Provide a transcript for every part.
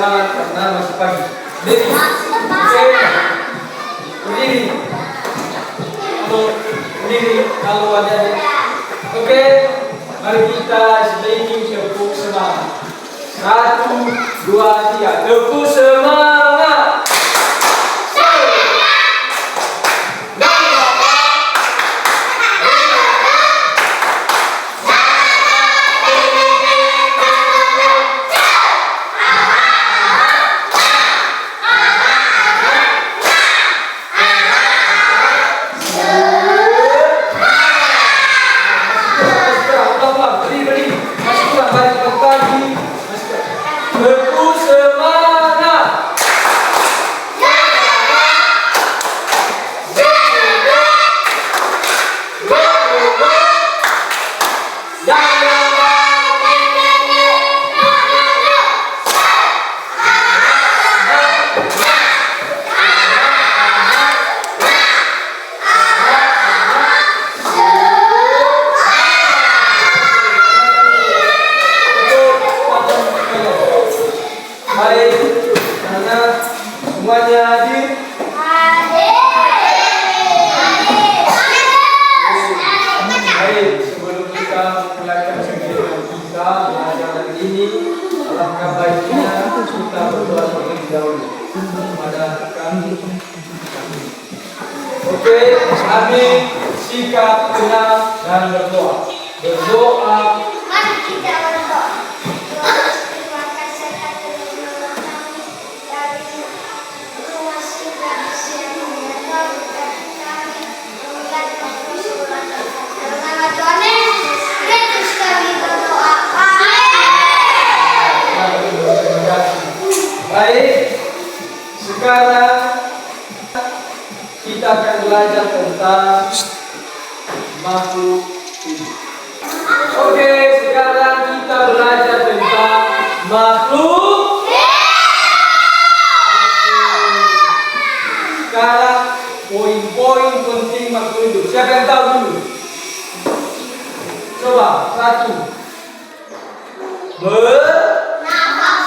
semangat karena masih pagi. Berdiri. Oke. Berdiri. Berdiri kalau ada. Oke. Mari kita sedikit tepuk semangat. 1, 2, 3. Tepuk semangat. Semuanya hadir. Baik, sebelum kita memulaikan kegiatan kita belajar hari ini, alangkah baiknya kita berdoa terlebih dahulu kepada kami. Oke, kami sikap tenang dan berdoa. Berdoa. Mari kita berdoa. Baik, sekarang kita akan belajar tentang makhluk hidup. Oke, sekarang kita belajar tentang makhluk hidup. Sekarang poin-poin penting makhluk hidup. Siapa yang tahu dulu? Coba, 1. Bernafas.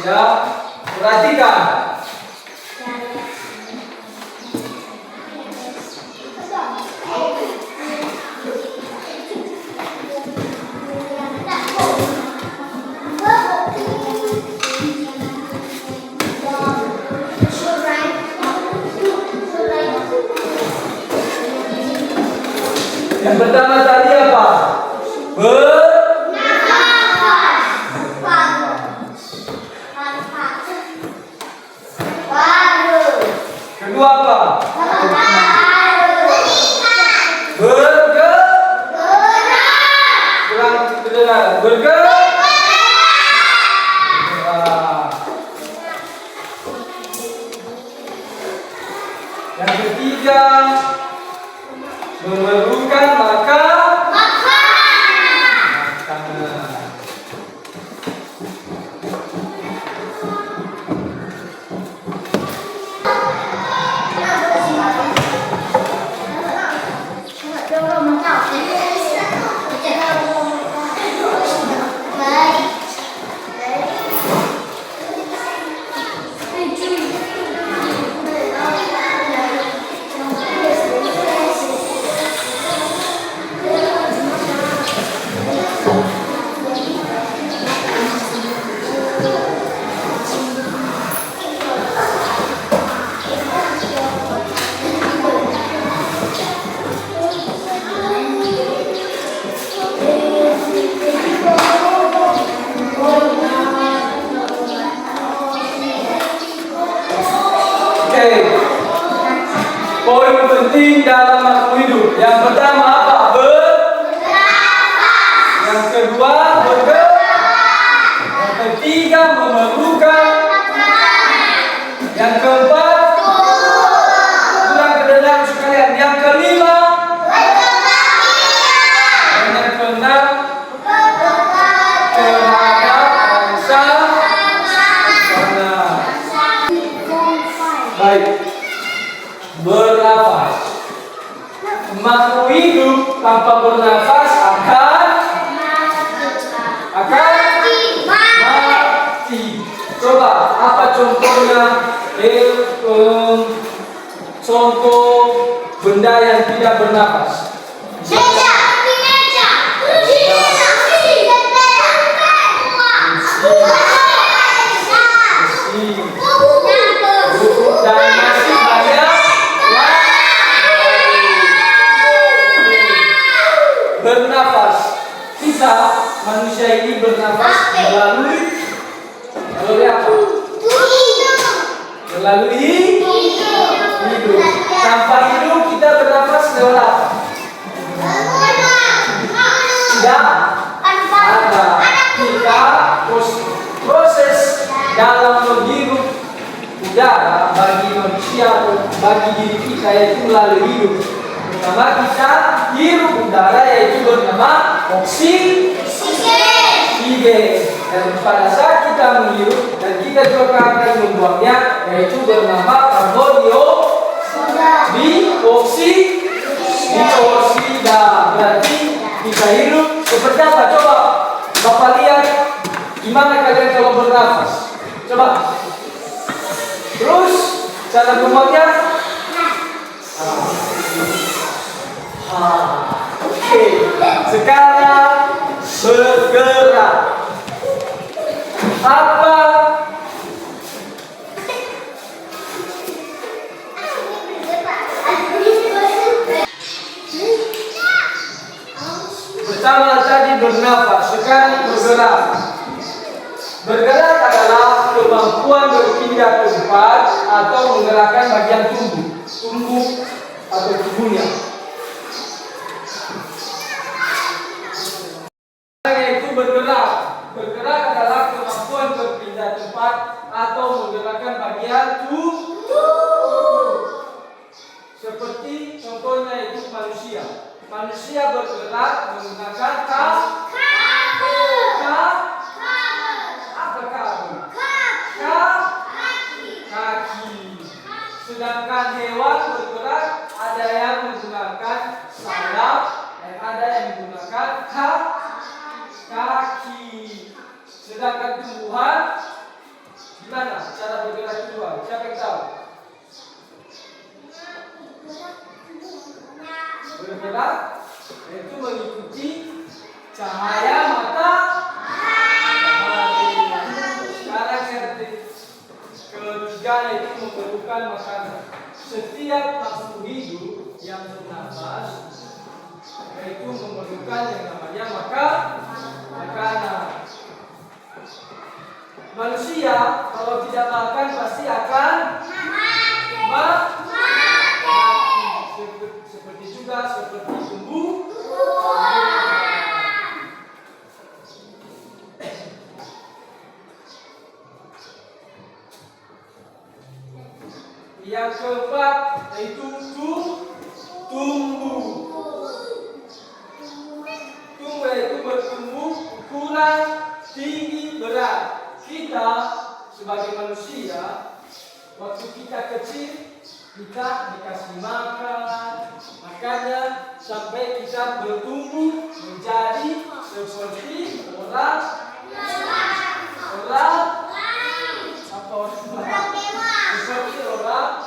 Siap. Perhatikan. Yang pertama tadi apa? Kedua apa? Bergerak. Yang ketiga, memerlukan makanan. Poin penting dalam makhluk hidup. Yang pertama apa? Bernafas. Yang kedua bergerak. Yang ketiga memerlukan makanan. Yang keempat kurang kedengaran sekalian. Yang kelima dan yang keenam terhadap bangsa sana. Baik. Bernafas. Makhluk hidup tanpa bernafas akan mati. contoh benda yang tidak bernafas. Meja, meja, dan masih banyak bernafas. Kita manusia ini bernafas melalui apa? Melalui hidup. Tanpa hidup kita bernafas lewat apa? Tidak ada. Kita proses dalam menghirup udara bagi manusia atau bagi diri kita yaitu melalui hidup. Pertama kita hirup udara yaitu bernama oksigen. Dan pada saat kita menghirup dan kita juga akan membuangnya yaitu bernama karbon dioksida. Berarti kita hirup seperti apa? Coba Bapak lihat gimana kalian kalau bernafas. Coba. Terus cara membuangnya. Oke. Sekarang bergerak. Apa? Pertama tadi bernafas, sekarang bergerak. Bergerak adalah kemampuan berpindah tempat atau menggerakkan bagian tubuh atau tubuhnya. Yaitu bergerak. Bergerak adalah kemampuan berpindah tempat atau menggerakkan bagian tubuh. Seperti contohnya itu manusia. Manusia bergerak menggunakan kaki. Sedangkan hewan bergerak ada yang menggunakan sayap dan ada yang menggunakan kaki. Sedangkan tumbuhan gimana cara bergerak tumbuhan? Siapa yang tahu? Bergerak yaitu mengikuti cahaya matahari. Sekarang yang ketiga yaitu memerlukan makanan. Setiap makhluk hidup yang bernafas yaitu memerlukan yang namanya makanan. Manusia kalau tidak makan pasti akan mati. Seperti tumbuhan. Yang keempat yaitu tumbuh. Tumbuh yaitu bertumbuh ukuran tinggi berat. Kita sebagai manusia waktu kita kecil kita dikasih makan, makanya sampai kita bertumbuh menjadi seperti orang seperti orang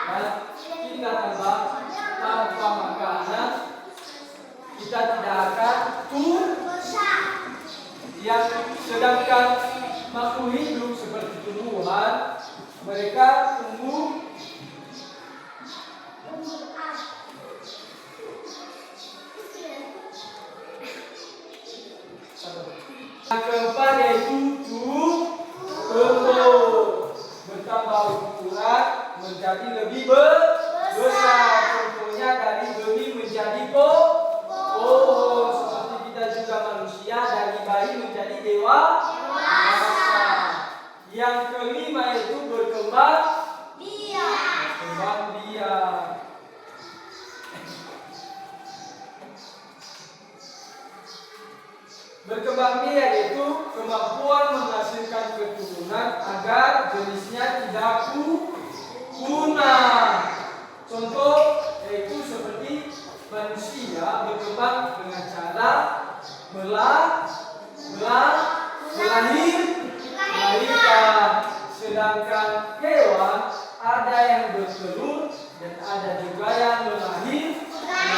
dan kita tanpa makanan kita tidak akan tumbuh. Yang sedangkan makhluk hidup seperti tumbuhan mereka tumbuh yang keempat yaitu tumbuh bertambah ukuran menjadi lebih besar. Contohnya dari benih menjadi pohon. Seperti kita juga manusia dari bayi menjadi dewasa. Yang kelima yaitu berkembang biak. Berkembang biak yaitu kemampuan menghasilkan keturunan agar jenisnya tidak punah. Contoh yaitu seperti manusia berkembang dengan cara melahirkan. Sedangkan hewan ada yang bertelur dan ada juga yang melahirkan.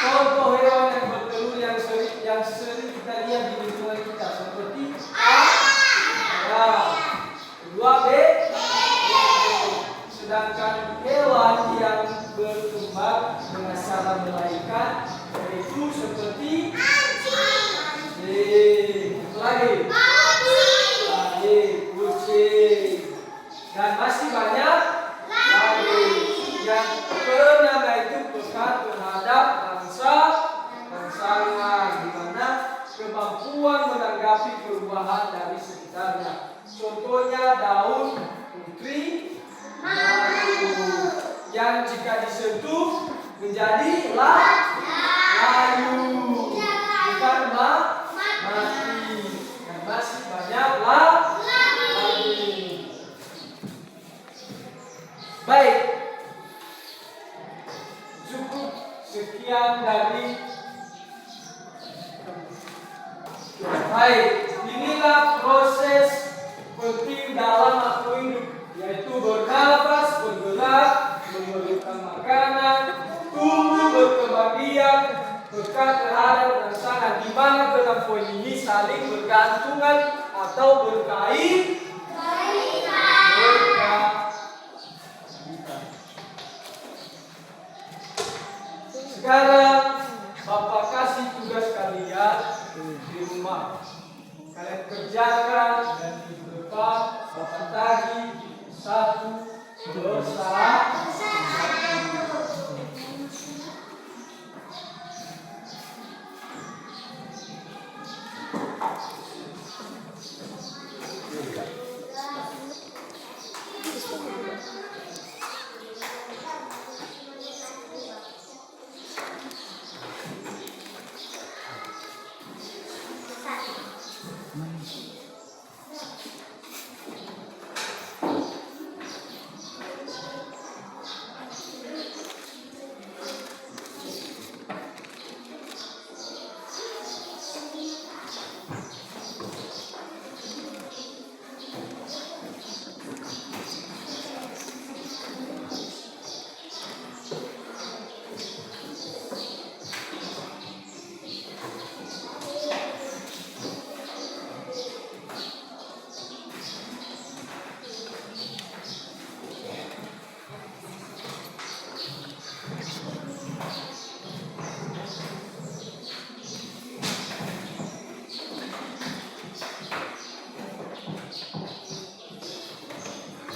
Contoh hewan yang bertelur yang sering kita lihat di lingkungan kita seperti ayam. Kedua sedangkan hewan yang berkembang dengan cara melahirkan yaitu seperti lagi kucing, dan masih banyak lagi yang bernama itu pekat terhadap rangsangan, di mana kemampuan menanggapi perubahan dari sekitarnya. Contohnya daun putri yang jika disentuh menjadi layu, bukan mati, dan masih banyak lagi. Baik, cukup sekian dari. Baik, inilah proses penting dalam makhluk hidup, yaitu bernafas, bergerak, memerlukan makanan, tumbuh, berkembang biak, pekat terhadap rangsangan, di mana dalam poin ini saling bergantungan atau berkaitan. Sekarang Bapak kasih tugas kalian di rumah. Kalian kerjakan dan minggu depan Bapak tagih satu persatu.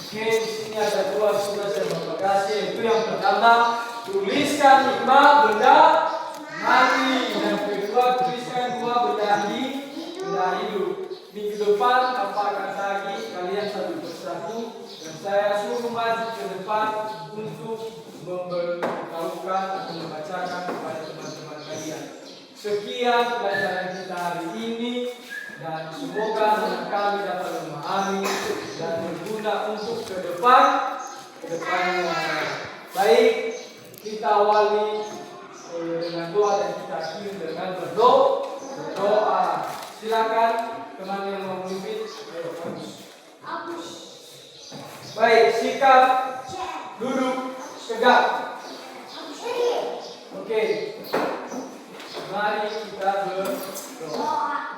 Oke, di sini ada dua tugas yang Bapak kasih. Itu yang pertama, tuliskan 5 benda mati, dan kedua tuliskan 2 benda hidup. Minggu depan Bapak akan tagih kalian satu persatu, dan saya suruh maju ke depan untuk memberitahukan atau membacakan kepada teman-teman kalian. Sekian pelajaran kita hari ini, dan semoga kami dapat memahami dan berguna untuk kedepannya. Baik, kita awali dengan doa dan kita akhiri dengan berdoa. Silakan teman yang mau memimpin. Baik, sikap duduk tegak. Oke, mari kita berdoa.